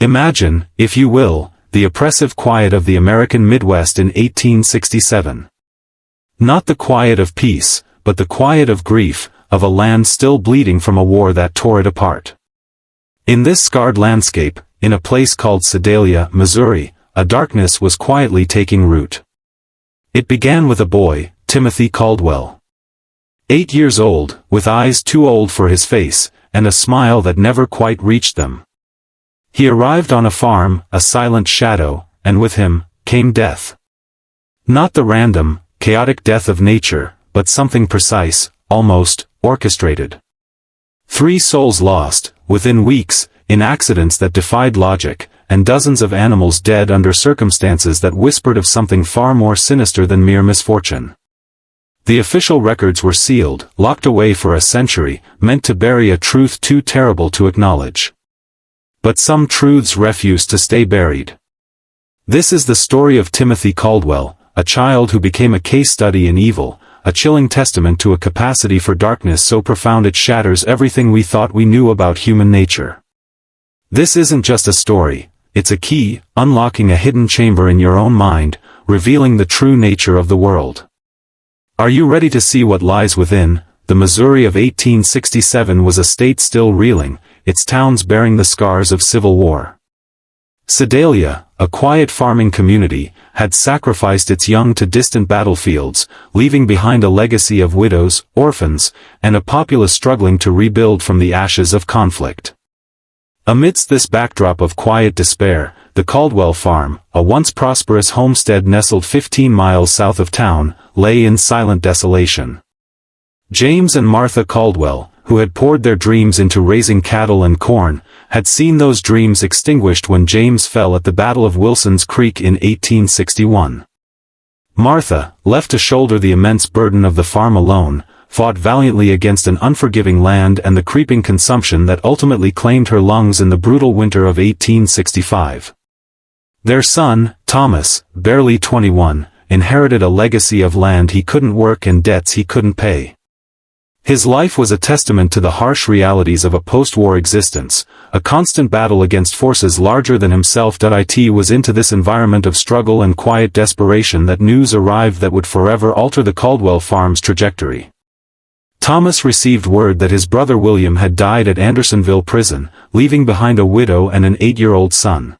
Imagine, if you will, the oppressive quiet of the American Midwest in 1867. Not the quiet of peace, but the quiet of grief, of a land still bleeding from a war that tore it apart. In this scarred landscape, in a place called Sedalia, Missouri, a darkness was quietly taking root. It began with a boy, Timothy Caldwell. 8 years old, with eyes too old for his face, and a smile that never quite reached them. He arrived on a farm, a silent shadow, and with him, came death. Not the random, chaotic death of nature, but something precise, almost orchestrated. 3 souls lost, within weeks, in accidents that defied logic, and dozens of animals dead under circumstances that whispered of something far more sinister than mere misfortune. The official records were sealed, locked away for a century, meant to bury a truth too terrible to acknowledge. But some truths refused to stay buried. This is the story of Timothy Caldwell, a child who became a case study in evil, a chilling testament to a capacity for darkness so profound it shatters everything we thought we knew about human nature. This isn't just a story, it's a key, unlocking a hidden chamber in your own mind, revealing the true nature of the world. Are you ready to see what lies within? The Missouri of 1867 was a state still reeling, its towns bearing the scars of civil war. Sedalia, a quiet farming community, had sacrificed its young to distant battlefields, leaving behind a legacy of widows, orphans, and a populace struggling to rebuild from the ashes of conflict. Amidst this backdrop of quiet despair, the Caldwell farm, a once prosperous homestead nestled 15 miles south of town, lay in silent desolation. James and Martha Caldwell, who had poured their dreams into raising cattle and corn, had seen those dreams extinguished when James fell at the Battle of Wilson's Creek in 1861. Martha, left to shoulder the immense burden of the farm alone, fought valiantly against an unforgiving land and the creeping consumption that ultimately claimed her lungs in the brutal winter of 1865. Their son, Thomas, barely 21, inherited a legacy of land he couldn't work and debts he couldn't pay. His life was a testament to the harsh realities of a post-war existence, a constant battle against forces larger than himself. It was into this environment of struggle and quiet desperation that news arrived that would forever alter the Caldwell farm's trajectory. Thomas received word that his brother William had died at Andersonville prison, leaving behind a widow and an 8-year-old son.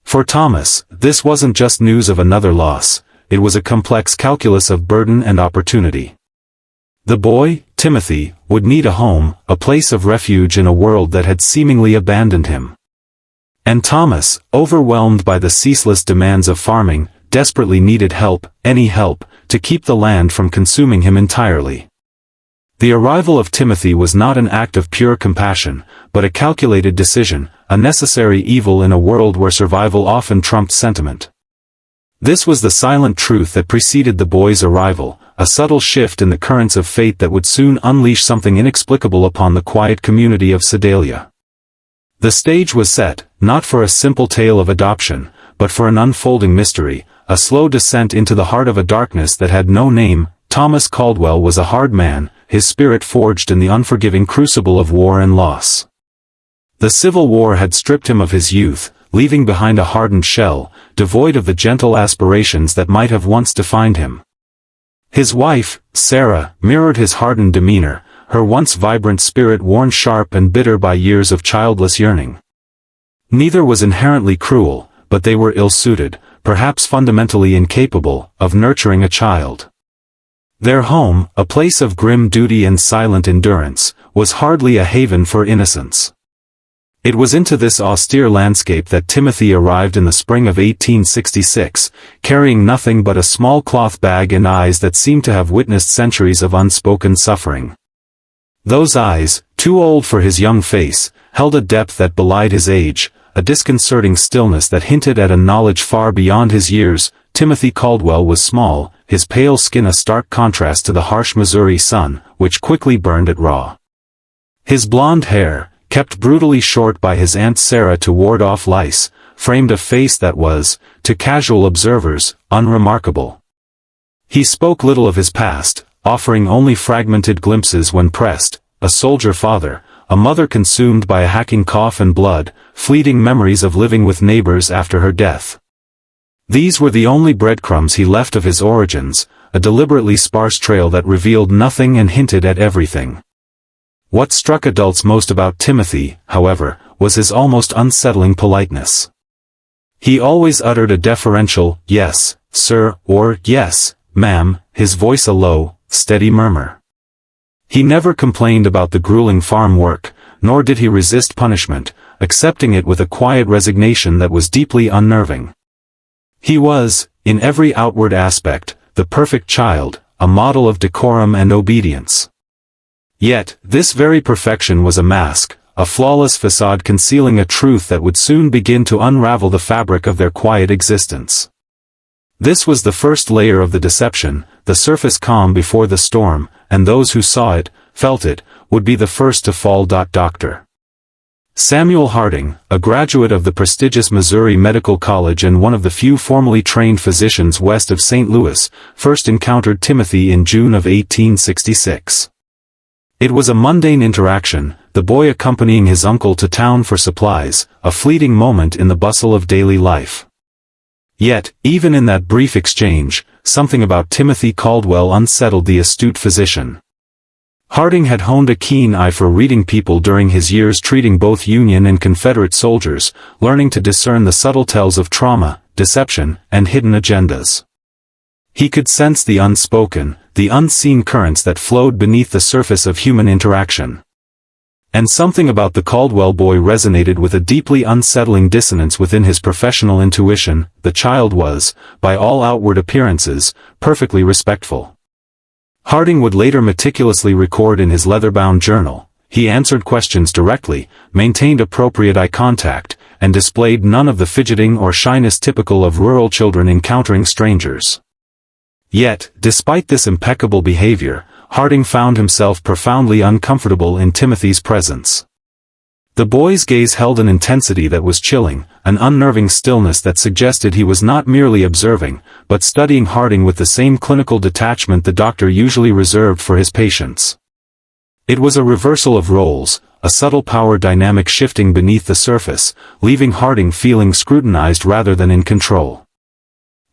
For Thomas, this wasn't just news of another loss, it was a complex calculus of burden and opportunity. The boy, Timothy, would need a home, a place of refuge in a world that had seemingly abandoned him. And Thomas, overwhelmed by the ceaseless demands of farming, desperately needed help, any help, to keep the land from consuming him entirely. The arrival of Timothy was not an act of pure compassion, but a calculated decision, a necessary evil in a world where survival often trumped sentiment. This was the silent truth that preceded the boy's arrival, a subtle shift in the currents of fate that would soon unleash something inexplicable upon the quiet community of Sedalia. The stage was set, not for a simple tale of adoption, but for an unfolding mystery, a slow descent into the heart of a darkness that had no name. Thomas Caldwell was a hard man, his spirit forged in the unforgiving crucible of war and loss. The Civil War had stripped him of his youth, leaving behind a hardened shell, devoid of the gentle aspirations that might have once defined him. His wife, Sarah, mirrored his hardened demeanor, her once vibrant spirit worn sharp and bitter by years of childless yearning. Neither was inherently cruel, but they were ill-suited, perhaps fundamentally incapable, of nurturing a child. Their home, a place of grim duty and silent endurance, was hardly a haven for innocence. It was into this austere landscape that Timothy arrived in the spring of 1866, carrying nothing but a small cloth bag and eyes that seemed to have witnessed centuries of unspoken suffering. Those eyes, too old for his young face, held a depth that belied his age, a disconcerting stillness that hinted at a knowledge far beyond his years. Timothy Caldwell was small, his pale skin a stark contrast to the harsh Missouri sun, which quickly burned it raw. His blonde hair, kept brutally short by his Aunt Sarah to ward off lice, framed a face that was, to casual observers, unremarkable. He spoke little of his past, offering only fragmented glimpses when pressed, a soldier father, a mother consumed by a hacking cough and blood, fleeting memories of living with neighbors after her death. These were the only breadcrumbs he left of his origins, a deliberately sparse trail that revealed nothing and hinted at everything. What struck adults most about Timothy, however, was his almost unsettling politeness. He always uttered a deferential, "Yes, sir," or "Yes, ma'am," his voice a low, steady murmur. He never complained about the grueling farm work, nor did he resist punishment, accepting it with a quiet resignation that was deeply unnerving. He was, in every outward aspect, the perfect child, a model of decorum and obedience. Yet, this very perfection was a mask, a flawless facade concealing a truth that would soon begin to unravel the fabric of their quiet existence. This was the first layer of the deception, the surface calm before the storm, and those who saw it, felt it, would be the first to fall. Dr. Samuel Harding, a graduate of the prestigious Missouri Medical College and one of the few formally trained physicians west of St. Louis, first encountered Timothy in June of 1866. It was a mundane interaction, the boy accompanying his uncle to town for supplies, a fleeting moment in the bustle of daily life. Yet, even in that brief exchange, something about Timothy Caldwell unsettled the astute physician. Harding had honed a keen eye for reading people during his years treating both Union and Confederate soldiers, learning to discern the subtle tells of trauma, deception, and hidden agendas. He could sense the unspoken, the unseen currents that flowed beneath the surface of human interaction. And something about the Caldwell boy resonated with a deeply unsettling dissonance within his professional intuition. The child was, by all outward appearances, perfectly respectful. Harding would later meticulously record in his leather-bound journal, he answered questions directly, maintained appropriate eye contact, and displayed none of the fidgeting or shyness typical of rural children encountering strangers. Yet, despite this impeccable behavior, Harding found himself profoundly uncomfortable in Timothy's presence. The boy's gaze held an intensity that was chilling, an unnerving stillness that suggested he was not merely observing, but studying Harding with the same clinical detachment the doctor usually reserved for his patients. It was a reversal of roles, a subtle power dynamic shifting beneath the surface, leaving Harding feeling scrutinized rather than in control.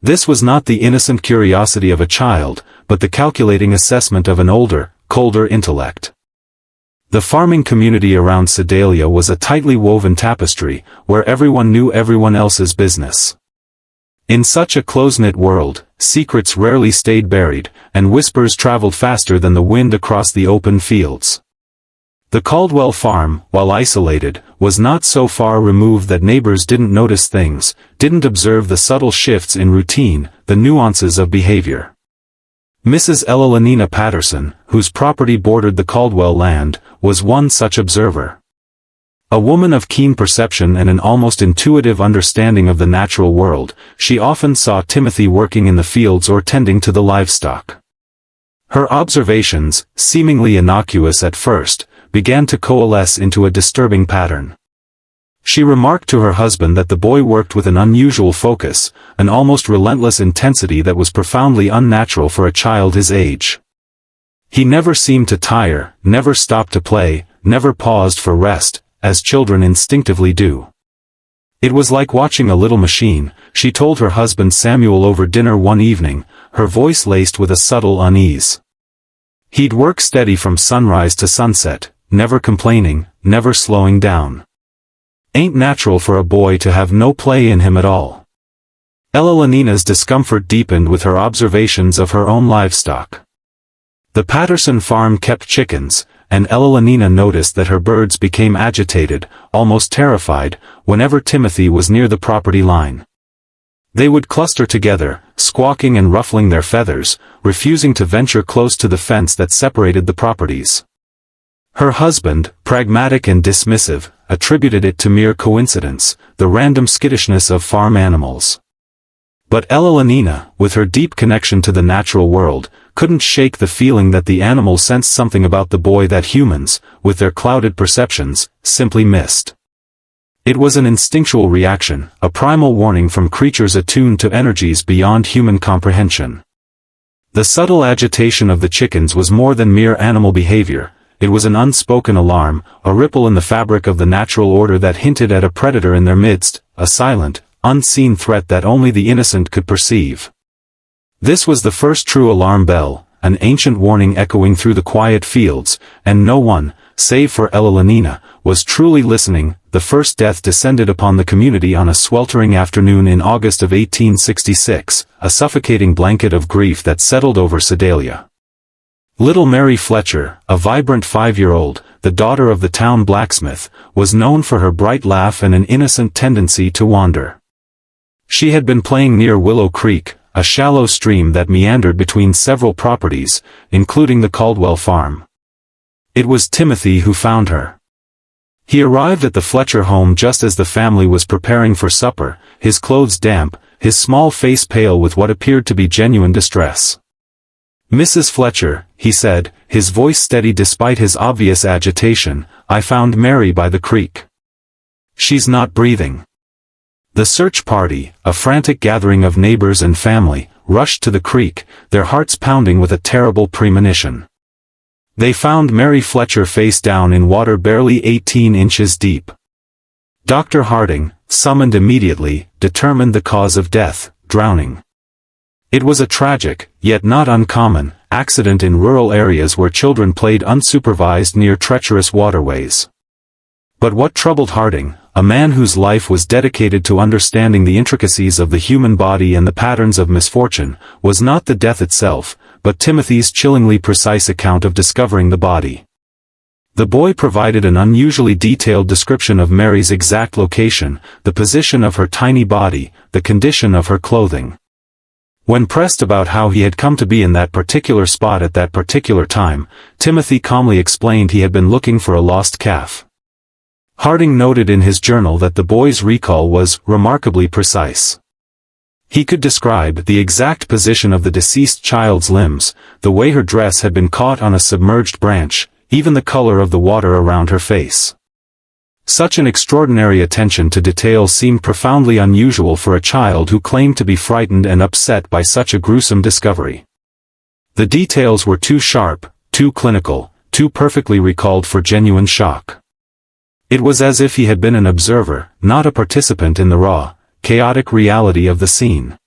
This was not the innocent curiosity of a child, but the calculating assessment of an older, colder intellect. The farming community around Sedalia was a tightly woven tapestry, where everyone knew everyone else's business. In such a close-knit world, secrets rarely stayed buried, and whispers traveled faster than the wind across the open fields. The Caldwell farm, while isolated, was not so far removed that neighbors didn't notice things, didn't observe the subtle shifts in routine, the nuances of behavior. Mrs. Elalina Patterson, whose property bordered the Caldwell land, was one such observer. A woman of keen perception and an almost intuitive understanding of the natural world, she often saw Timothy working in the fields or tending to the livestock. Her observations, seemingly innocuous at first, began to coalesce into a disturbing pattern. She remarked to her husband that the boy worked with an unusual focus, an almost relentless intensity that was profoundly unnatural for a child his age. He never seemed to tire, never stopped to play, never paused for rest, as children instinctively do. It was like watching a little machine, she told her husband Samuel over dinner one evening, her voice laced with a subtle unease. He'd work steady from sunrise to sunset, never complaining, never slowing down. Ain't natural for a boy to have no play in him at all. Elalina's discomfort deepened with her observations of her own livestock. The Patterson farm kept chickens, and Elalina noticed that her birds became agitated, almost terrified, whenever Timothy was near the property line. They would cluster together, squawking and ruffling their feathers, refusing to venture close to the fence that separated the properties. Her husband, pragmatic and dismissive, attributed it to mere coincidence, the random skittishness of farm animals. But Elalina, with her deep connection to the natural world, couldn't shake the feeling that the animal sensed something about the boy that humans, with their clouded perceptions, simply missed. It was an instinctual reaction, a primal warning from creatures attuned to energies beyond human comprehension. The subtle agitation of the chickens was more than mere animal behavior, it was an unspoken alarm, a ripple in the fabric of the natural order that hinted at a predator in their midst, a silent, unseen threat that only the innocent could perceive. This was the first true alarm bell, an ancient warning echoing through the quiet fields, and no one, save for Ella, was truly listening. The first death descended upon the community on a sweltering afternoon in August of 1866, a suffocating blanket of grief that settled over Sedalia. Little Mary Fletcher, a vibrant 5-year-old, the daughter of the town blacksmith, was known for her bright laugh and an innocent tendency to wander. She had been playing near Willow Creek, a shallow stream that meandered between several properties, including the Caldwell farm. It was Timothy who found her. He arrived at the Fletcher home just as the family was preparing for supper, his clothes damp, his small face pale with what appeared to be genuine distress. "Mrs. Fletcher," he said, his voice steady despite his obvious agitation, "I found Mary by the creek. She's not breathing." The search party, a frantic gathering of neighbors and family, rushed to the creek, their hearts pounding with a terrible premonition. They found Mary Fletcher face down in water barely 18 inches deep. Dr. Harding, summoned immediately, determined the cause of death, drowning. It was a tragic, yet not uncommon, accident in rural areas where children played unsupervised near treacherous waterways. But what troubled Harding, a man whose life was dedicated to understanding the intricacies of the human body and the patterns of misfortune, was not the death itself, but Timothy's chillingly precise account of discovering the body. The boy provided an unusually detailed description of Mary's exact location, the position of her tiny body, the condition of her clothing. When pressed about how he had come to be in that particular spot at that particular time, Timothy calmly explained he had been looking for a lost calf. Harding noted in his journal that the boy's recall was remarkably precise. He could describe the exact position of the deceased child's limbs, the way her dress had been caught on a submerged branch, even the color of the water around her face. Such an extraordinary attention to detail seemed profoundly unusual for a child who claimed to be frightened and upset by such a gruesome discovery. The details were too sharp, too clinical, too perfectly recalled for genuine shock. It was as if he had been an observer, not a participant in the raw, chaotic reality of the scene.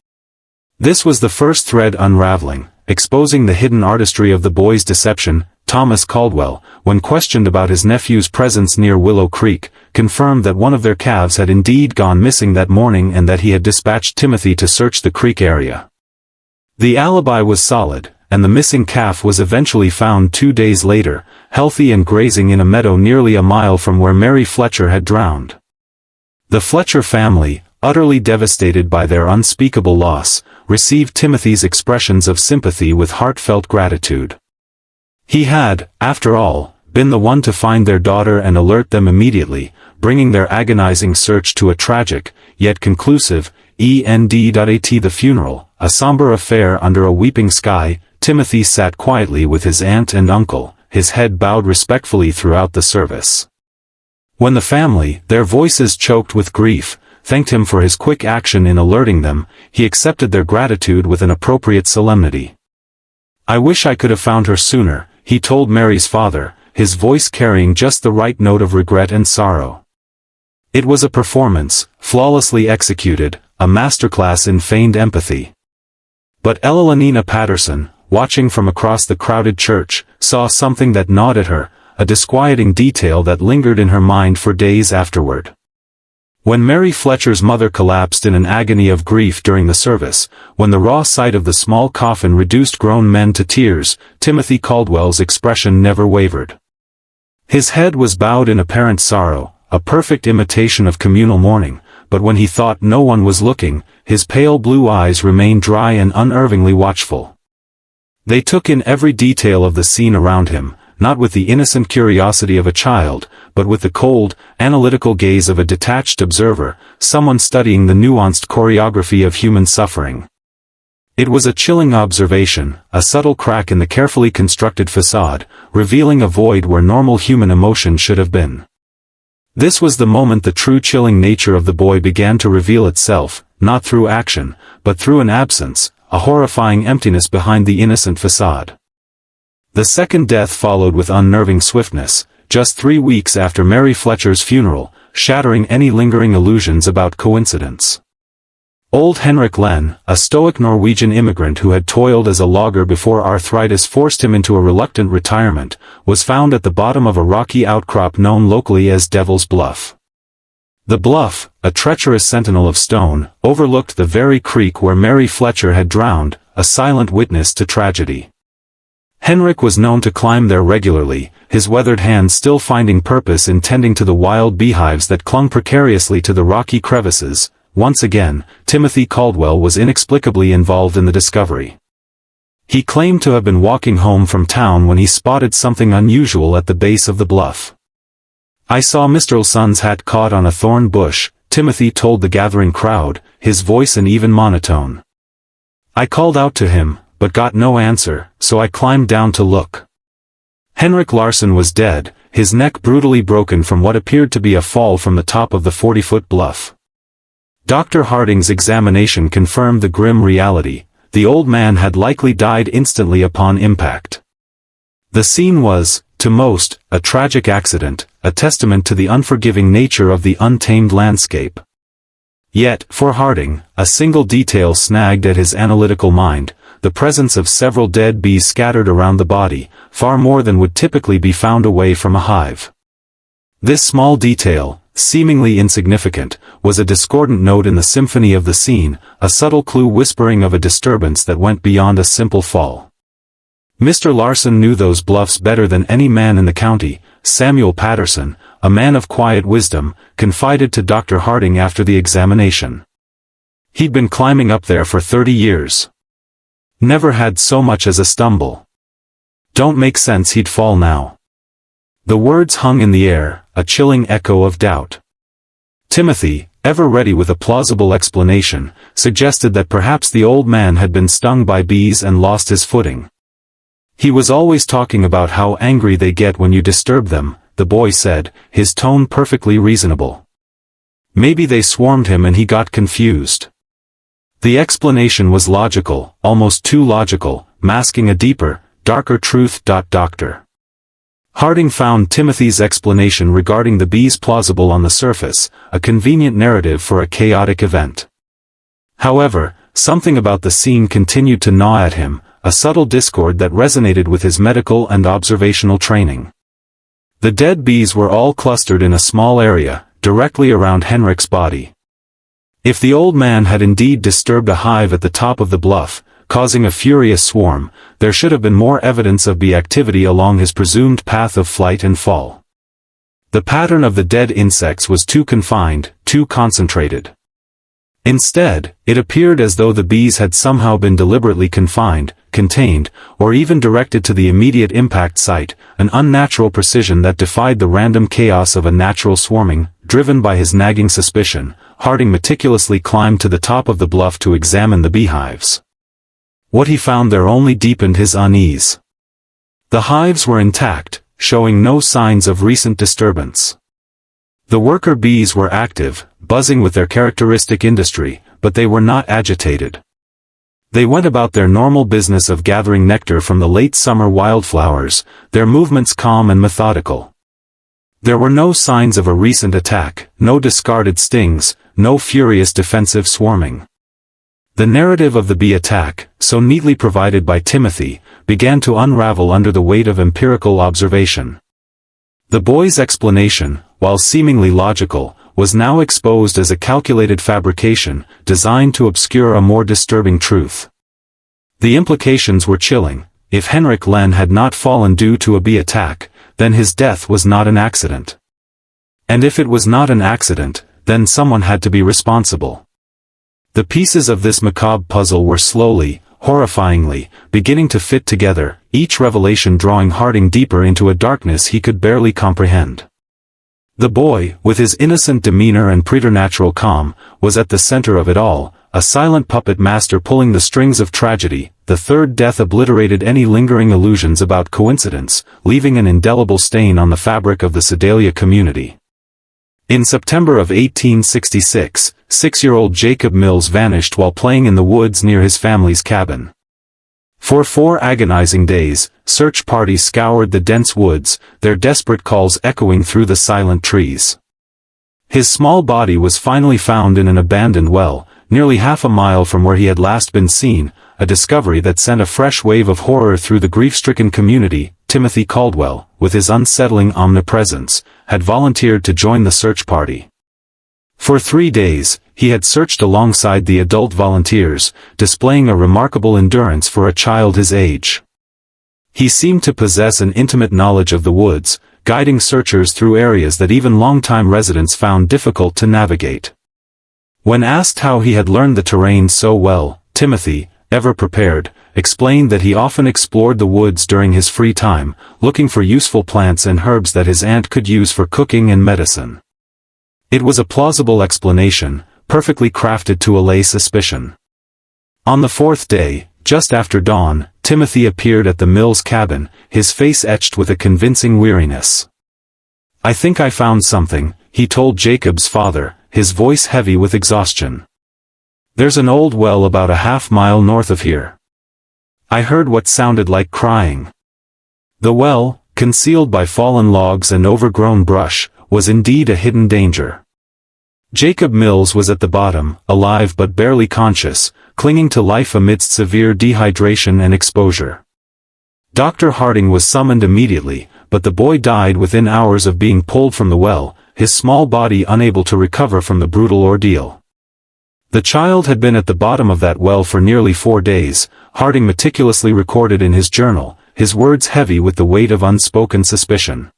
This was the first thread unraveling, exposing the hidden artistry of the boy's deception. Thomas Caldwell, when questioned about his nephew's presence near Willow Creek, confirmed that one of their calves had indeed gone missing that morning and that he had dispatched Timothy to search the creek area. The alibi was solid, and the missing calf was eventually found 2 days later, healthy and grazing in a meadow nearly a mile from where Mary Fletcher had drowned. The Fletcher family, utterly devastated by their unspeakable loss, received Timothy's expressions of sympathy with heartfelt gratitude. He had, after all, been the one to find their daughter and alert them immediately, bringing their agonizing search to a tragic, yet conclusive, end. At the funeral, a somber affair under a weeping sky, Timothy sat quietly with his aunt and uncle, his head bowed respectfully throughout the service. When the family, their voices choked with grief, thanked him for his quick action in alerting them, he accepted their gratitude with an appropriate solemnity. "I wish I could have found her sooner," he told Mary's father, his voice carrying just the right note of regret and sorrow. It was a performance, flawlessly executed, a masterclass in feigned empathy. But Ella Patterson, watching from across the crowded church, saw something that gnawed at her, a disquieting detail that lingered in her mind for days afterward. When Mary Fletcher's mother collapsed in an agony of grief during the service, when the raw sight of the small coffin reduced grown men to tears, Timothy Caldwell's expression never wavered. His head was bowed in apparent sorrow, a perfect imitation of communal mourning, but when he thought no one was looking, his pale blue eyes remained dry and unervingly watchful. They took in every detail of the scene around him, not with the innocent curiosity of a child, but with the cold, analytical gaze of a detached observer, someone studying the nuanced choreography of human suffering. It was a chilling observation, a subtle crack in the carefully constructed facade, revealing a void where normal human emotion should have been. This was the moment the true chilling nature of the boy began to reveal itself, not through action, but through an absence, a horrifying emptiness behind the innocent facade. The second death followed with unnerving swiftness, just 3 weeks after Mary Fletcher's funeral, shattering any lingering illusions about coincidence. Old Henrik Len, a stoic Norwegian immigrant who had toiled as a logger before arthritis forced him into a reluctant retirement, was found at the bottom of a rocky outcrop known locally as Devil's Bluff. The bluff, a treacherous sentinel of stone, overlooked the very creek where Mary Fletcher had drowned, a silent witness to tragedy. Henrik was known to climb there regularly, his weathered hands still finding purpose in tending to the wild beehives that clung precariously to the rocky crevices. Once again, Timothy Caldwell was inexplicably involved in the discovery. He claimed to have been walking home from town when he spotted something unusual at the base of the bluff. "I saw Mr. Olsson's hat caught on a thorn bush," Timothy told the gathering crowd, his voice an even monotone. "I called out to him, but got no answer, so I climbed down to look." Henrik Larsson was dead, his neck brutally broken from what appeared to be a fall from the top of the 40-foot bluff. Dr. Harding's examination confirmed the grim reality. The old man had likely died instantly upon impact. The scene was, to most, a tragic accident, a testament to the unforgiving nature of the untamed landscape. Yet, for Harding, a single detail snagged at his analytical mind, the presence of several dead bees scattered around the body, far more than would typically be found away from a hive. This small detail, seemingly insignificant, was a discordant note in the symphony of the scene, a subtle clue whispering of a disturbance that went beyond a simple fall. Mr. Larsson knew those bluffs better than any man in the county. Samuel Patterson, a man of quiet wisdom, confided to Dr. Harding after the examination. He'd been climbing up there for 30 years. Never had so much as a stumble. Don't make sense he'd fall now. The words hung in the air, a chilling echo of doubt. Timothy, ever ready with a plausible explanation, suggested that perhaps the old man had been stung by bees and lost his footing. "He was always talking about how angry they get when you disturb them," the boy said, his tone perfectly reasonable. "Maybe they swarmed him and he got confused." The explanation was logical, almost too logical, masking a deeper, darker truth. Dr. Harding found Timothy's explanation regarding the bees plausible on the surface, a convenient narrative for a chaotic event. However, something about the scene continued to gnaw at him, a subtle discord that resonated with his medical and observational training. The dead bees were all clustered in a small area, directly around Henrik's body. If the old man had indeed disturbed a hive at the top of the bluff, causing a furious swarm, there should have been more evidence of bee activity along his presumed path of flight and fall. The pattern of the dead insects was too confined, too concentrated. Instead, it appeared as though the bees had somehow been deliberately confined, contained, or even directed to the immediate impact site, an unnatural precision that defied the random chaos of a natural swarming. Driven by his nagging suspicion, Harding meticulously climbed to the top of the bluff to examine the beehives. What he found there only deepened his unease. The hives were intact, showing no signs of recent disturbance. The worker bees were active, buzzing with their characteristic industry, but they were not agitated. They went about their normal business of gathering nectar from the late summer wildflowers, their movements calm and methodical. There were no signs of a recent attack, no discarded stings, no furious defensive swarming. The narrative of the bee attack, so neatly provided by Timothy, began to unravel under the weight of empirical observation. The boy's explanation, while seemingly logical, was now exposed as a calculated fabrication, designed to obscure a more disturbing truth. The implications were chilling. If Henrik Len had not fallen due to a bee attack, then his death was not an accident. And if it was not an accident, then someone had to be responsible. The pieces of this macabre puzzle were slowly, horrifyingly, beginning to fit together, each revelation drawing Harding deeper into a darkness he could barely comprehend. The boy, with his innocent demeanor and preternatural calm, was at the center of it all, a silent puppet master pulling the strings of tragedy. The third death obliterated any lingering illusions about coincidence, leaving an indelible stain on the fabric of the Sedalia community. In September of 1866, 6-year-old Jacob Mills vanished while playing in the woods near his family's cabin. For 4 agonizing days, search parties scoured the dense woods, their desperate calls echoing through the silent trees. His small body was finally found in an abandoned well, nearly half a mile from where he had last been seen, a discovery that sent a fresh wave of horror through the grief-stricken community. Timothy Caldwell, with his unsettling omnipresence, had volunteered to join the search party. For 3 days, he had searched alongside the adult volunteers, displaying a remarkable endurance for a child his age. He seemed to possess an intimate knowledge of the woods, guiding searchers through areas that even longtime residents found difficult to navigate. When asked how he had learned the terrain so well, Timothy, ever prepared, explained that he often explored the woods during his free time, looking for useful plants and herbs that his aunt could use for cooking and medicine. It was a plausible explanation, perfectly crafted to allay suspicion. On the 4th day, just after dawn, Timothy appeared at the Mills cabin, his face etched with a convincing weariness. "I think I found something," he told Jacob's father, his voice heavy with exhaustion. "There's an old well about a half-mile north of here. I heard what sounded like crying." The well, concealed by fallen logs and overgrown brush, was indeed a hidden danger. Jacob Mills was at the bottom, alive but barely conscious, clinging to life amidst severe dehydration and exposure. Dr. Harding was summoned immediately, but the boy died within hours of being pulled from the well, his small body unable to recover from the brutal ordeal. The child had been at the bottom of that well for nearly 4 days, Harding meticulously recorded in his journal, his words heavy with the weight of unspoken suspicion.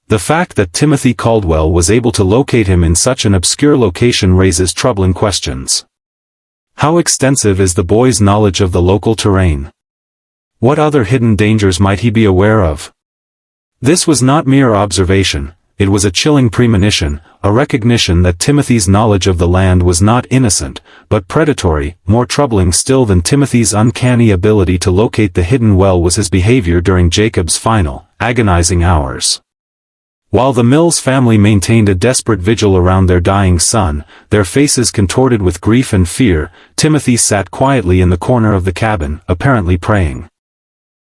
The fact that Timothy Caldwell was able to locate him in such an obscure location raises troubling questions. How extensive is the boy's knowledge of the local terrain? What other hidden dangers might he be aware of? This was not mere observation, it was a chilling premonition, a recognition that Timothy's knowledge of the land was not innocent, but predatory. More troubling still than Timothy's uncanny ability to locate the hidden well was his behavior during Jacob's final, agonizing hours. While the Mills family maintained a desperate vigil around their dying son, their faces contorted with grief and fear, Timothy sat quietly in the corner of the cabin, apparently praying.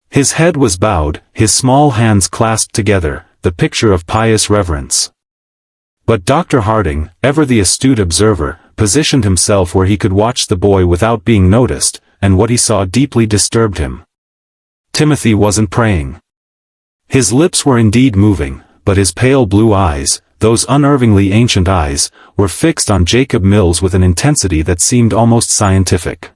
His head was bowed, his small hands clasped together, the picture of pious reverence. But Dr. Harding, ever the astute observer, positioned himself where he could watch the boy without being noticed, and what he saw deeply disturbed him. Timothy wasn't praying. His lips were indeed moving, but his pale blue eyes, those unnervingly ancient eyes, were fixed on Jacob Mills with an intensity that seemed almost scientific.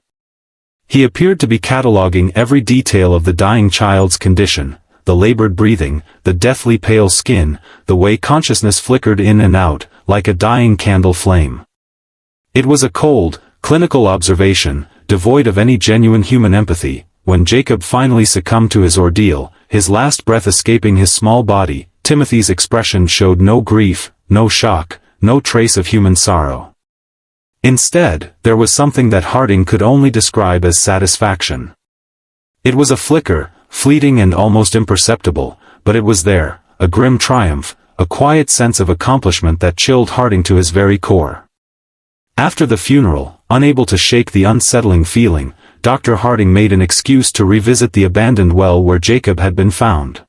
He appeared to be cataloging every detail of the dying child's condition, the labored breathing, the deathly pale skin, the way consciousness flickered in and out, like a dying candle flame. It was a cold, clinical observation, devoid of any genuine human empathy. When Jacob finally succumbed to his ordeal, his last breath escaping his small body, Timothy's expression showed no grief, no shock, no trace of human sorrow. Instead, there was something that Harding could only describe as satisfaction. It was a flicker, fleeting and almost imperceptible, but it was there, a grim triumph, a quiet sense of accomplishment that chilled Harding to his very core. After the funeral, unable to shake the unsettling feeling, Dr. Harding made an excuse to revisit the abandoned well where Jacob had been found.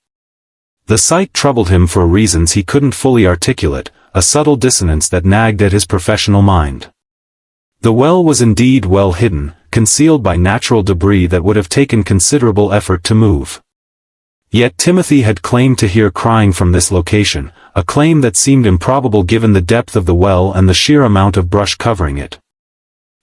The sight troubled him for reasons he couldn't fully articulate, a subtle dissonance that nagged at his professional mind. The well was indeed well hidden, concealed by natural debris that would have taken considerable effort to move. Yet Timothy had claimed to hear crying from this location, a claim that seemed improbable given the depth of the well and the sheer amount of brush covering it.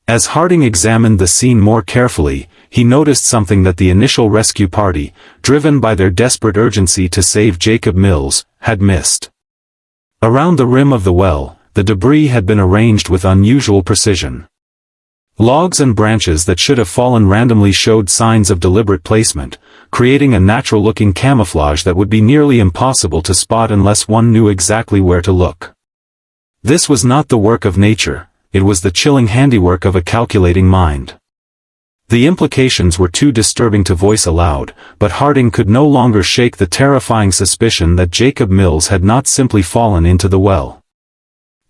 As Harding examined the scene more carefully, he noticed something that the initial rescue party, driven by their desperate urgency to save Jacob Mills, had missed. Around the rim of the well, the debris had been arranged with unusual precision. Logs and branches that should have fallen randomly showed signs of deliberate placement, creating a natural-looking camouflage that would be nearly impossible to spot unless one knew exactly where to look. This was not the work of nature, it was the chilling handiwork of a calculating mind. The implications were too disturbing to voice aloud, but Harding could no longer shake the terrifying suspicion that Jacob Mills had not simply fallen into the well.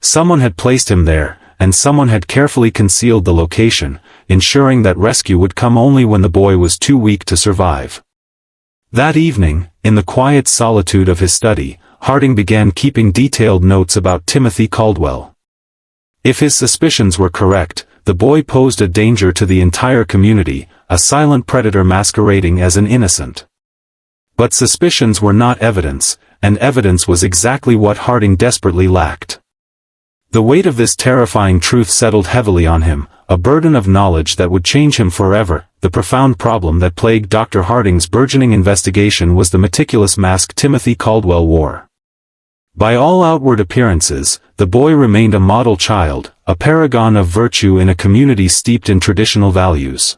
Someone had placed him there, and someone had carefully concealed the location, ensuring that rescue would come only when the boy was too weak to survive. That evening, in the quiet solitude of his study, Harding began keeping detailed notes about Timothy Caldwell. If his suspicions were correct, the boy posed a danger to the entire community, a silent predator masquerading as an innocent. But suspicions were not evidence, and evidence was exactly what Harding desperately lacked. The weight of this terrifying truth settled heavily on him, a burden of knowledge that would change him forever. The profound problem that plagued Dr. Harding's burgeoning investigation was the meticulous mask Timothy Caldwell wore. By all outward appearances, the boy remained a model child, a paragon of virtue in a community steeped in traditional values.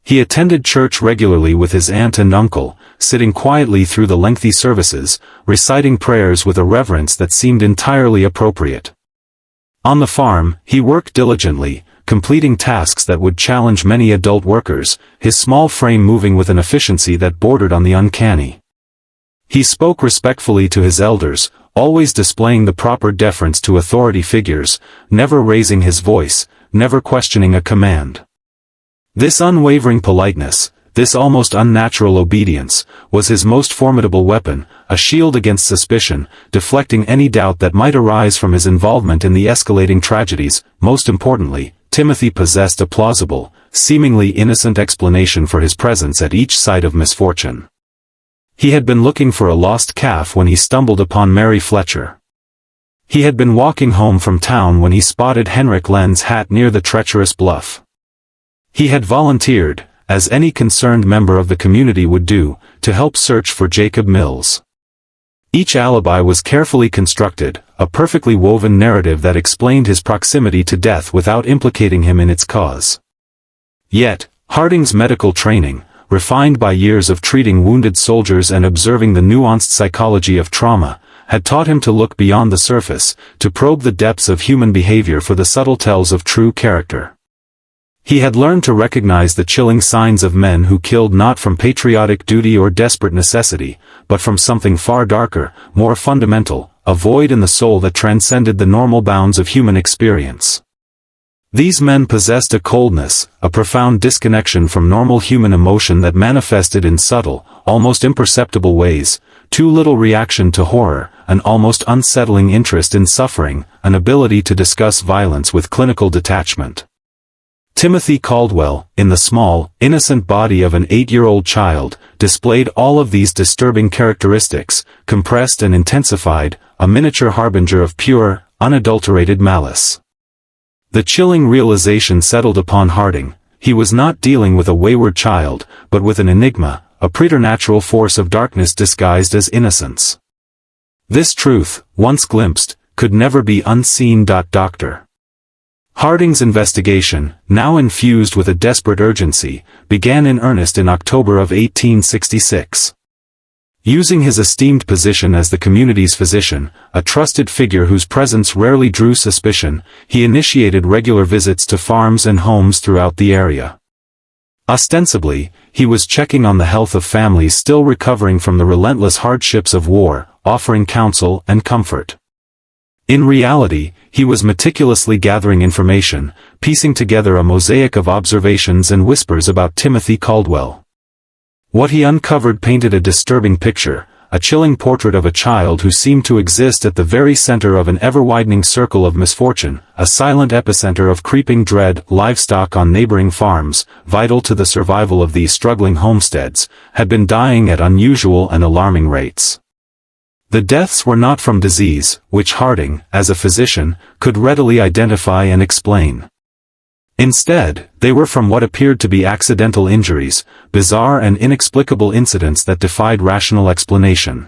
He attended church regularly with his aunt and uncle, sitting quietly through the lengthy services, reciting prayers with a reverence that seemed entirely appropriate. On the farm, he worked diligently, completing tasks that would challenge many adult workers, his small frame moving with an efficiency that bordered on the uncanny. He spoke respectfully to his elders, always displaying the proper deference to authority figures, never raising his voice, never questioning a command. This unwavering politeness, this almost unnatural obedience, was his most formidable weapon, a shield against suspicion, deflecting any doubt that might arise from his involvement in the escalating tragedies. Most importantly, Timothy possessed a plausible, seemingly innocent explanation for his presence at each site of misfortune. He had been looking for a lost calf when he stumbled upon Mary Fletcher. He had been walking home from town when he spotted Henrik Lenn's hat near the treacherous bluff. He had volunteered, as any concerned member of the community would do, to help search for Jacob Mills. Each alibi was carefully constructed, a perfectly woven narrative that explained his proximity to death without implicating him in its cause. Yet, Harding's medical training, refined by years of treating wounded soldiers and observing the nuanced psychology of trauma, had taught him to look beyond the surface, to probe the depths of human behavior for the subtle tells of true character. He had learned to recognize the chilling signs of men who killed not from patriotic duty or desperate necessity, but from something far darker, more fundamental, a void in the soul that transcended the normal bounds of human experience. These men possessed a coldness, a profound disconnection from normal human emotion that manifested in subtle, almost imperceptible ways: too little reaction to horror, an almost unsettling interest in suffering, an ability to discuss violence with clinical detachment. Timothy Caldwell, in the small, innocent body of an 8-year-old child, displayed all of these disturbing characteristics, compressed and intensified, a miniature harbinger of pure, unadulterated malice. The chilling realization settled upon Harding: he was not dealing with a wayward child, but with an enigma, a preternatural force of darkness disguised as innocence. This truth, once glimpsed, could never be unseen. Dr. Harding's investigation, now infused with a desperate urgency, began in earnest in October of 1866. Using his esteemed position as the community's physician, a trusted figure whose presence rarely drew suspicion, he initiated regular visits to farms and homes throughout the area. Ostensibly, he was checking on the health of families still recovering from the relentless hardships of war, offering counsel and comfort. In reality, he was meticulously gathering information, piecing together a mosaic of observations and whispers about Timothy Caldwell. What he uncovered painted a disturbing picture, a chilling portrait of a child who seemed to exist at the very center of an ever-widening circle of misfortune, a silent epicenter of creeping dread. Livestock on neighboring farms, vital to the survival of these struggling homesteads, had been dying at unusual and alarming rates. The deaths were not from disease, which Harding, as a physician, could readily identify and explain. Instead, they were from what appeared to be accidental injuries, bizarre and inexplicable incidents that defied rational explanation.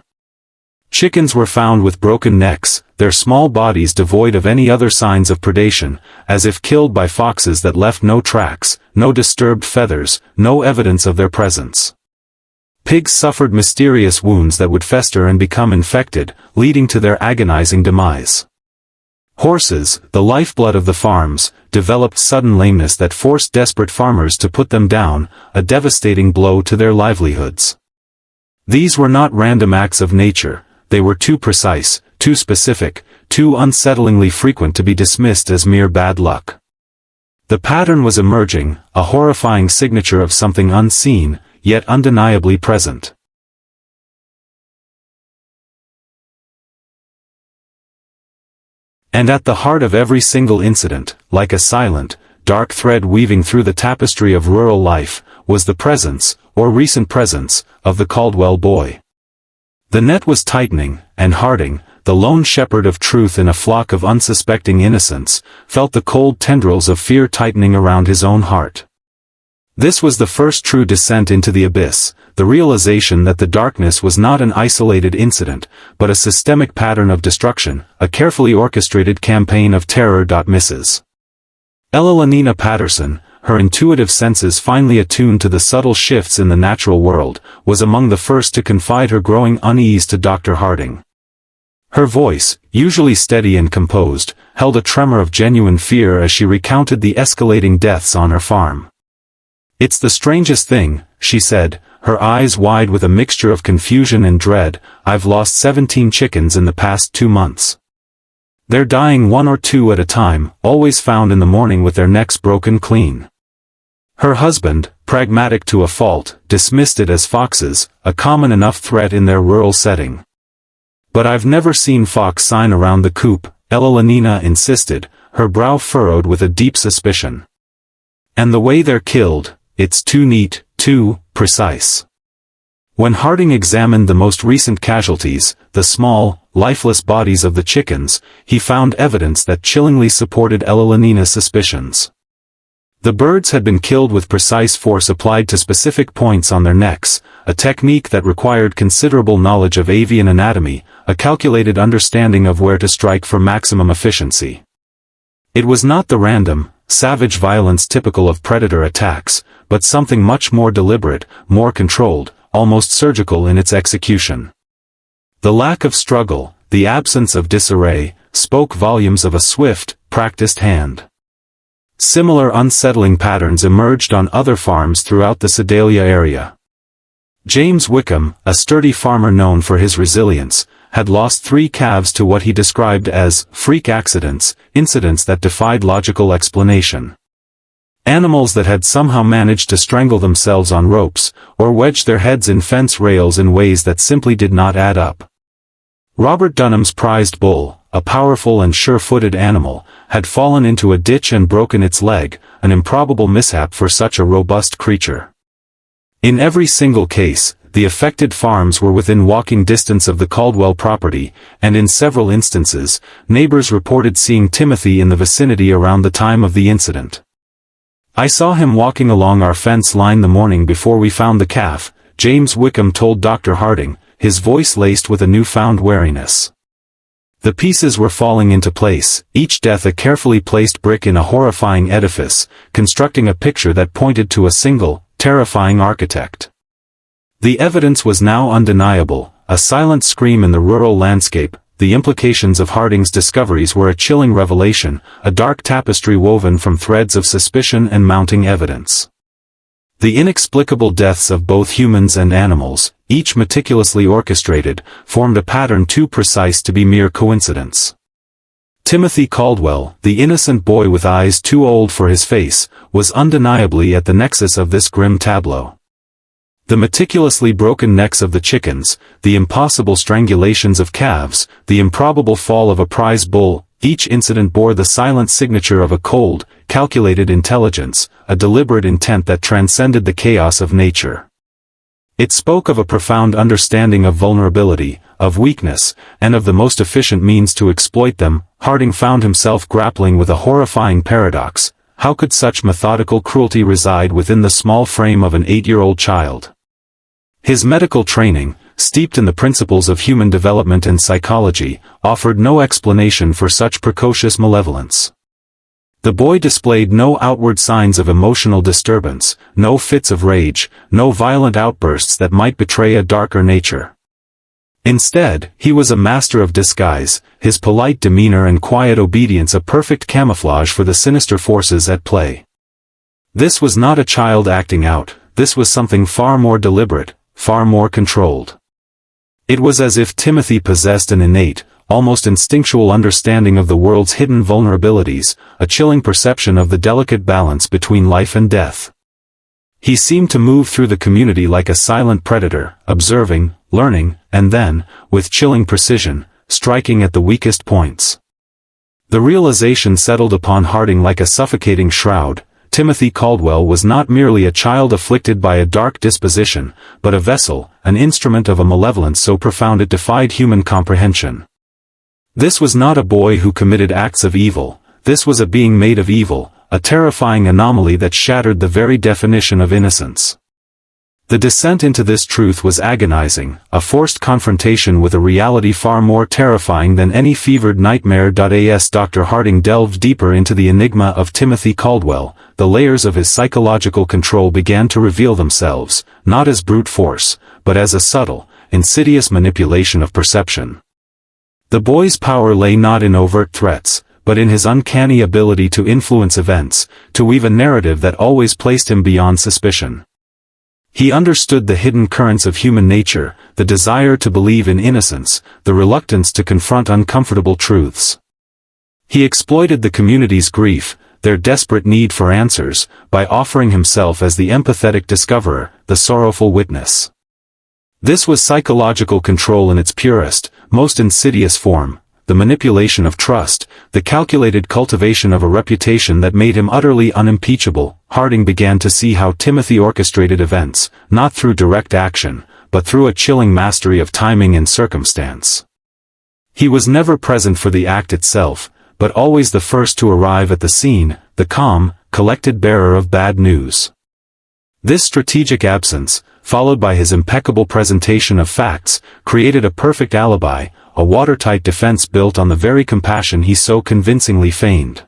Chickens were found with broken necks, their small bodies devoid of any other signs of predation, as if killed by foxes that left no tracks, no disturbed feathers, no evidence of their presence. Pigs suffered mysterious wounds that would fester and become infected, leading to their agonizing demise. Horses, the lifeblood of the farms, developed sudden lameness that forced desperate farmers to put them down, a devastating blow to their livelihoods. These were not random acts of nature, they were too precise, too specific, too unsettlingly frequent to be dismissed as mere bad luck. The pattern was emerging, a horrifying signature of something unseen, yet undeniably present. And at the heart of every single incident, like a silent, dark thread weaving through the tapestry of rural life, was the presence, or recent presence, of the Caldwell boy. The net was tightening, and Harding, the lone shepherd of truth in a flock of unsuspecting innocents, felt the cold tendrils of fear tightening around his own heart. This was the first true descent into the abyss, the realization that the darkness was not an isolated incident, but a systemic pattern of destruction, a carefully orchestrated campaign of terror. Mrs. Elenina Patterson, her intuitive senses finely attuned to the subtle shifts in the natural world, was among the first to confide her growing unease to Dr. Harding. Her voice, usually steady and composed, held a tremor of genuine fear as she recounted the escalating deaths on her farm. "It's the strangest thing," she said, her eyes wide with a mixture of confusion and dread. "I've lost 17 chickens in the past 2 months. They're dying 1 or 2 at a time, always found in the morning with their necks broken clean." Her husband, pragmatic to a fault, dismissed it as foxes, a common enough threat in their rural setting. "But I've never seen fox sign around the coop," Elenina insisted, her brow furrowed with a deep suspicion. "And the way they're killed, it's too neat, too precise." When Harding examined the most recent casualties, the small, lifeless bodies of the chickens, he found evidence that chillingly supported Elenina's suspicions. The birds had been killed with precise force applied to specific points on their necks, a technique that required considerable knowledge of avian anatomy, a calculated understanding of where to strike for maximum efficiency. It was not the random, savage violence typical of predator attacks, but something much more deliberate, more controlled, almost surgical in its execution. The lack of struggle, the absence of disarray, spoke volumes of a swift, practiced hand. Similar unsettling patterns emerged on other farms throughout the Sedalia area. James Wickham, a sturdy farmer known for his resilience, had lost 3 calves to what he described as freak accidents, incidents that defied logical explanation. Animals that had somehow managed to strangle themselves on ropes, or wedge their heads in fence rails in ways that simply did not add up. Robert Dunham's prized bull, a powerful and sure-footed animal, had fallen into a ditch and broken its leg, an improbable mishap for such a robust creature. In every single case, the affected farms were within walking distance of the Caldwell property, and in several instances, neighbors reported seeing Timothy in the vicinity around the time of the incident. "I saw him walking along our fence line the morning before we found the calf," James Wickham told Dr. Harding, his voice laced with a newfound wariness. The pieces were falling into place, each death a carefully placed brick in a horrifying edifice, constructing a picture that pointed to a single, terrifying architect. The evidence was now undeniable, a silent scream in the rural landscape. The implications of Harding's discoveries were a chilling revelation, a dark tapestry woven from threads of suspicion and mounting evidence. The inexplicable deaths of both humans and animals, each meticulously orchestrated, formed a pattern too precise to be mere coincidence. Timothy Caldwell, the innocent boy with eyes too old for his face, was undeniably at the nexus of this grim tableau. The meticulously broken necks of the chickens, the impossible strangulations of calves, the improbable fall of a prize bull, each incident bore the silent signature of a cold, calculated intelligence, a deliberate intent that transcended the chaos of nature. It spoke of a profound understanding of vulnerability, of weakness, and of the most efficient means to exploit them. Harding found himself grappling with a horrifying paradox. How could such methodical cruelty reside within the small frame of an 8-year-old child? His medical training, steeped in the principles of human development and psychology, offered no explanation for such precocious malevolence. The boy displayed no outward signs of emotional disturbance, no fits of rage, no violent outbursts that might betray a darker nature. Instead, he was a master of disguise, his polite demeanor and quiet obedience a perfect camouflage for the sinister forces at play. This was not a child acting out, this was something far more deliberate, far more controlled. It was as if Timothy possessed an innate, almost instinctual understanding of the world's hidden vulnerabilities, a chilling perception of the delicate balance between life and death. He seemed to move through the community like a silent predator, observing, learning, and then, with chilling precision, striking at the weakest points. The realization settled upon Harding like a suffocating shroud. Timothy Caldwell was not merely a child afflicted by a dark disposition, but a vessel, an instrument of a malevolence so profound it defied human comprehension. This was not a boy who committed acts of evil, this was a being made of evil, a terrifying anomaly that shattered the very definition of innocence. The descent into this truth was agonizing, a forced confrontation with a reality far more terrifying than any fevered nightmare. As Dr. Harding delved deeper into the enigma of Timothy Caldwell, the layers of his psychological control began to reveal themselves, not as brute force, but as a subtle, insidious manipulation of perception. The boy's power lay not in overt threats, but in his uncanny ability to influence events, to weave a narrative that always placed him beyond suspicion. He understood the hidden currents of human nature, the desire to believe in innocence, the reluctance to confront uncomfortable truths. He exploited the community's grief, their desperate need for answers, by offering himself as the empathetic discoverer, the sorrowful witness. This was psychological control in its purest, most insidious form, the manipulation of trust, the calculated cultivation of a reputation that made him utterly unimpeachable. Harding began to see how Timothy orchestrated events, not through direct action, but through a chilling mastery of timing and circumstance. He was never present for the act itself, but always the first to arrive at the scene, the calm, collected bearer of bad news. This strategic absence, followed by his impeccable presentation of facts, created a perfect alibi, a watertight defense built on the very compassion he so convincingly feigned.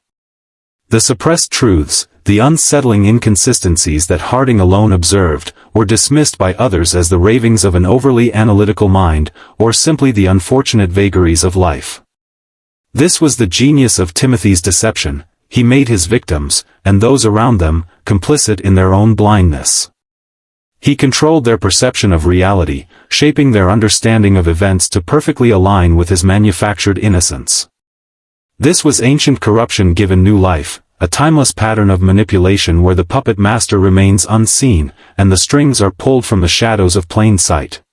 The suppressed truths, the unsettling inconsistencies that Harding alone observed, were dismissed by others as the ravings of an overly analytical mind, or simply the unfortunate vagaries of life. This was the genius of Timothy's deception. He made his victims, and those around them, complicit in their own blindness. He controlled their perception of reality, shaping their understanding of events to perfectly align with his manufactured innocence. This was ancient corruption given new life, a timeless pattern of manipulation where the puppet master remains unseen, and the strings are pulled from the shadows of plain sight.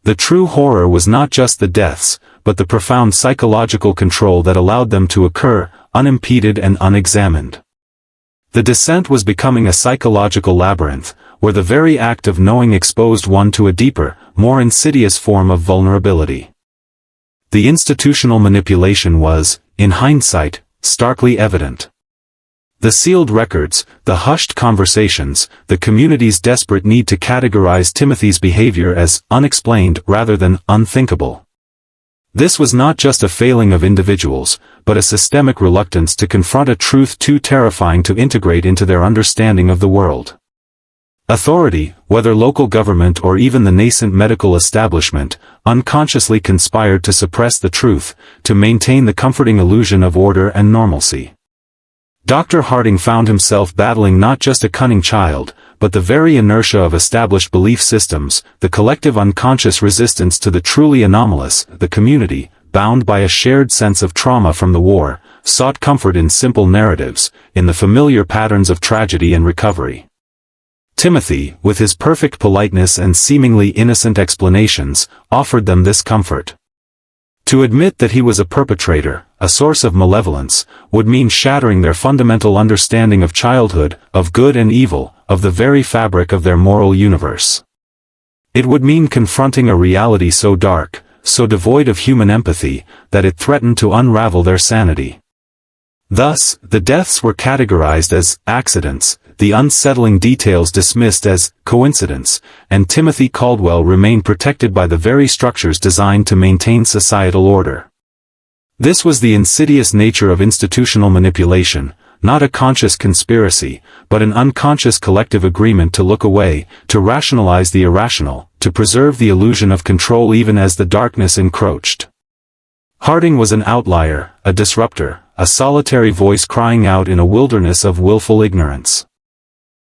The true horror was not just the deaths, but the profound psychological control that allowed them to occur, unimpeded and unexamined. The descent was becoming a psychological labyrinth, where the very act of knowing exposed one to a deeper, more insidious form of vulnerability. The institutional manipulation was, in hindsight, starkly evident. The sealed records, the hushed conversations, the community's desperate need to categorize Timothy's behavior as unexplained rather than unthinkable. This was not just a failing of individuals, but a systemic reluctance to confront a truth too terrifying to integrate into their understanding of the world. Authority, whether local government or even the nascent medical establishment, unconsciously conspired to suppress the truth, to maintain the comforting illusion of order and normalcy. Dr. Harding found himself battling not just a cunning child, but the very inertia of established belief systems, the collective unconscious resistance to the truly anomalous. The community, bound by a shared sense of trauma from the war, sought comfort in simple narratives, in the familiar patterns of tragedy and recovery. Timothy, with his perfect politeness and seemingly innocent explanations, offered them this comfort. To admit that he was a perpetrator, a source of malevolence, would mean shattering their fundamental understanding of childhood, of good and evil, of the very fabric of their moral universe. It would mean confronting a reality so dark, so devoid of human empathy, that it threatened to unravel their sanity. Thus, the deaths were categorized as accidents, the unsettling details dismissed as coincidence, and Timothy Caldwell remained protected by the very structures designed to maintain societal order. This was the insidious nature of institutional manipulation, not a conscious conspiracy, but an unconscious collective agreement to look away, to rationalize the irrational, to preserve the illusion of control even as the darkness encroached. Harding was an outlier, a disruptor, a solitary voice crying out in a wilderness of willful ignorance.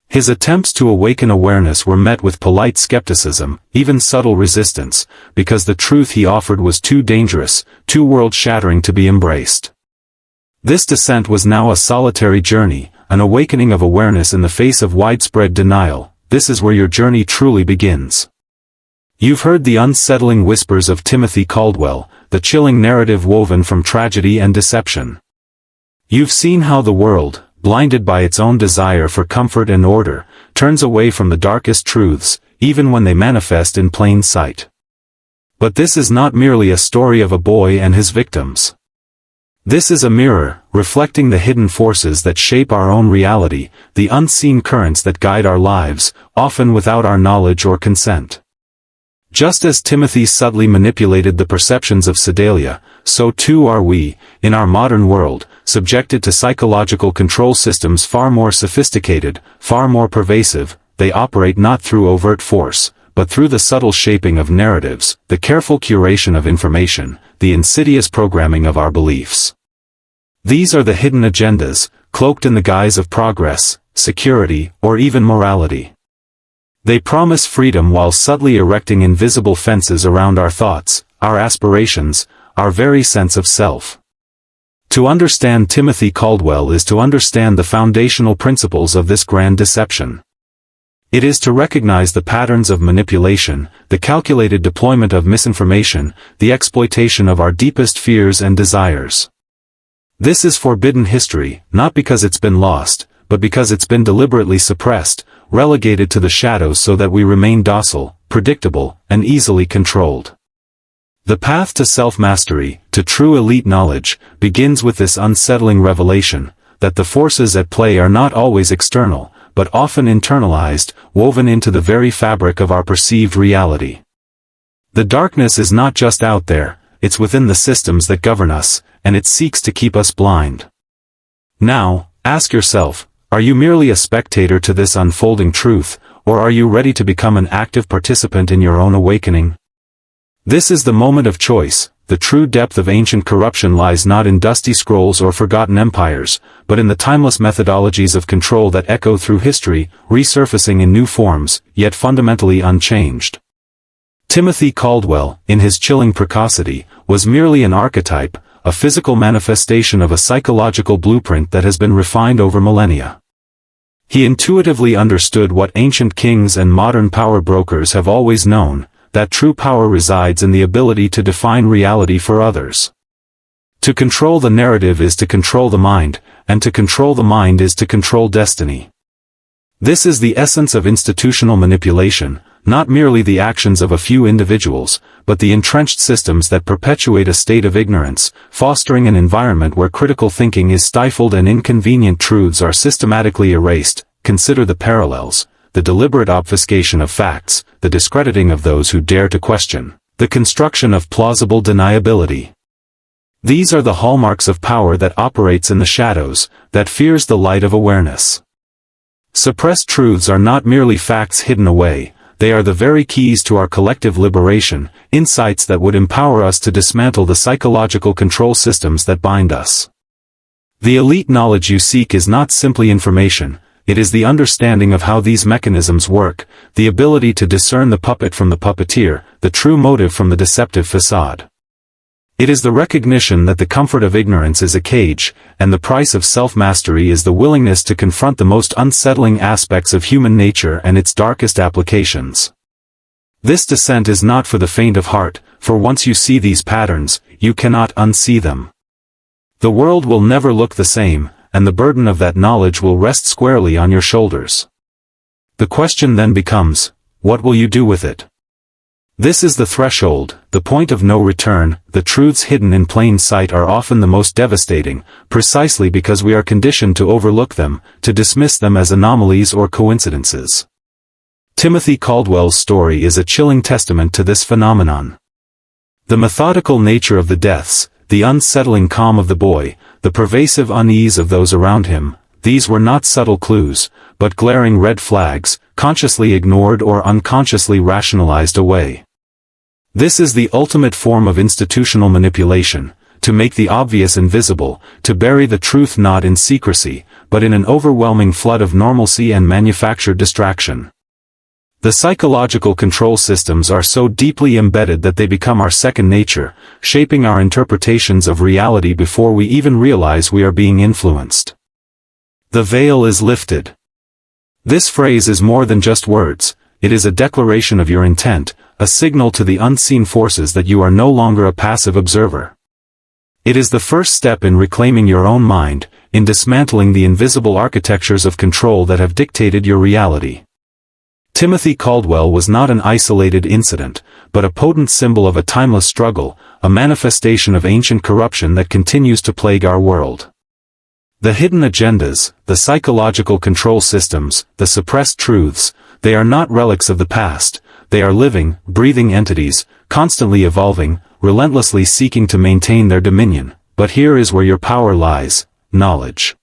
His attempts to awaken awareness were met with polite skepticism, even subtle resistance, because the truth he offered was too dangerous, too world-shattering to be embraced. This descent was now a solitary journey, an awakening of awareness in the face of widespread denial. This is where your journey truly begins. You've heard the unsettling whispers of Timothy Caldwell, the chilling narrative woven from tragedy and deception. You've seen how the world, blinded by its own desire for comfort and order, turns away from the darkest truths, even when they manifest in plain sight. But this is not merely a story of a boy and his victims. This is a mirror, reflecting the hidden forces that shape our own reality, the unseen currents that guide our lives, often without our knowledge or consent. Just as Timothy subtly manipulated the perceptions of Sedalia, so too are we, in our modern world, subjected to psychological control systems far more sophisticated, far more pervasive. They operate not through overt force, but through the subtle shaping of narratives, the careful curation of information, the insidious programming of our beliefs. These are the hidden agendas, cloaked in the guise of progress, security, or even morality. They promise freedom while subtly erecting invisible fences around our thoughts, our aspirations, our very sense of self. To understand Timothy Caldwell is to understand the foundational principles of this grand deception. It is to recognize the patterns of manipulation, the calculated deployment of misinformation, the exploitation of our deepest fears and desires. This is forbidden history, not because it's been lost, but because it's been deliberately suppressed, relegated to the shadows so that we remain docile, predictable, and easily controlled. The path to self-mastery, to true elite knowledge, begins with this unsettling revelation, that the forces at play are not always external, but often internalized, woven into the very fabric of our perceived reality. The darkness is not just out there, it's within the systems that govern us, and it seeks to keep us blind. Now, ask yourself, are you merely a spectator to this unfolding truth, or are you ready to become an active participant in your own awakening? This is the moment of choice. The true depth of ancient corruption lies not in dusty scrolls or forgotten empires, but in the timeless methodologies of control that echo through history, resurfacing in new forms, yet fundamentally unchanged. Timothy Caldwell, in his chilling precocity, was merely an archetype, a physical manifestation of a psychological blueprint that has been refined over millennia. He intuitively understood what ancient kings and modern power brokers have always known, that true power resides in the ability to define reality for others. To control the narrative is to control the mind, and to control the mind is to control destiny. This is the essence of institutional manipulation, not merely the actions of a few individuals, but the entrenched systems that perpetuate a state of ignorance, fostering an environment where critical thinking is stifled and inconvenient truths are systematically erased. Consider the parallels, the deliberate obfuscation of facts, the discrediting of those who dare to question, the construction of plausible deniability. These are the hallmarks of power that operates in the shadows, that fears the light of awareness. Suppressed truths are not merely facts hidden away, they are the very keys to our collective liberation, insights that would empower us to dismantle the psychological control systems that bind us. The elite knowledge you seek is not simply information, it is the understanding of how these mechanisms work, the ability to discern the puppet from the puppeteer, the true motive from the deceptive facade. It is the recognition that the comfort of ignorance is a cage, and the price of self-mastery is the willingness to confront the most unsettling aspects of human nature and its darkest applications. This descent is not for the faint of heart, for once you see these patterns, you cannot unsee them. The world will never look the same, and the burden of that knowledge will rest squarely on your shoulders. The question then becomes, what will you do with it? This is the threshold, the point of no return. The truths hidden in plain sight are often the most devastating, precisely because we are conditioned to overlook them, to dismiss them as anomalies or coincidences. Timothy Caldwell's story is a chilling testament to this phenomenon. The methodical nature of the deaths, the unsettling calm of the boy, the pervasive unease of those around him, these were not subtle clues, but glaring red flags, consciously ignored or unconsciously rationalized away. This is the ultimate form of institutional manipulation, to make the obvious invisible, to bury the truth not in secrecy, but in an overwhelming flood of normalcy and manufactured distraction. The psychological control systems are so deeply embedded that they become our second nature, shaping our interpretations of reality before we even realize we are being influenced. The veil is lifted. This phrase is more than just words, it is a declaration of your intent, a signal to the unseen forces that you are no longer a passive observer. It is the first step in reclaiming your own mind, in dismantling the invisible architectures of control that have dictated your reality. Timothy Caldwell was not an isolated incident, but a potent symbol of a timeless struggle, a manifestation of ancient corruption that continues to plague our world. The hidden agendas, the psychological control systems, the suppressed truths, they are not relics of the past, they are living, breathing entities, constantly evolving, relentlessly seeking to maintain their dominion. But here is where your power lies: knowledge.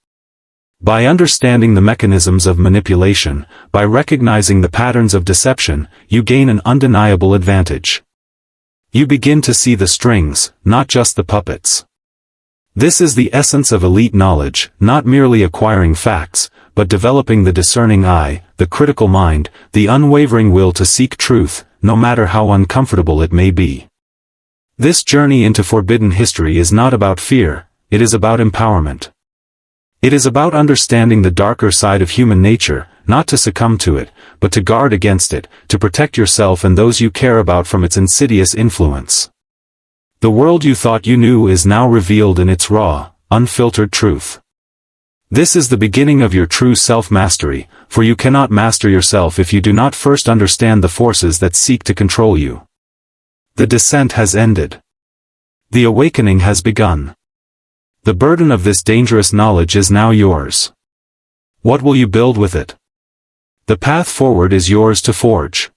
By understanding the mechanisms of manipulation, by recognizing the patterns of deception, you gain an undeniable advantage. You begin to see the strings, not just the puppets. This is the essence of elite knowledge, not merely acquiring facts, but developing the discerning eye, the critical mind, the unwavering will to seek truth, no matter how uncomfortable it may be. This journey into forbidden history is not about fear, it is about empowerment. It is about understanding the darker side of human nature, not to succumb to it, but to guard against it, to protect yourself and those you care about from its insidious influence. The world you thought you knew is now revealed in its raw, unfiltered truth. This is the beginning of your true self-mastery, for you cannot master yourself if you do not first understand the forces that seek to control you. The descent has ended. The awakening has begun. The burden of this dangerous knowledge is now yours. What will you build with it? The path forward is yours to forge.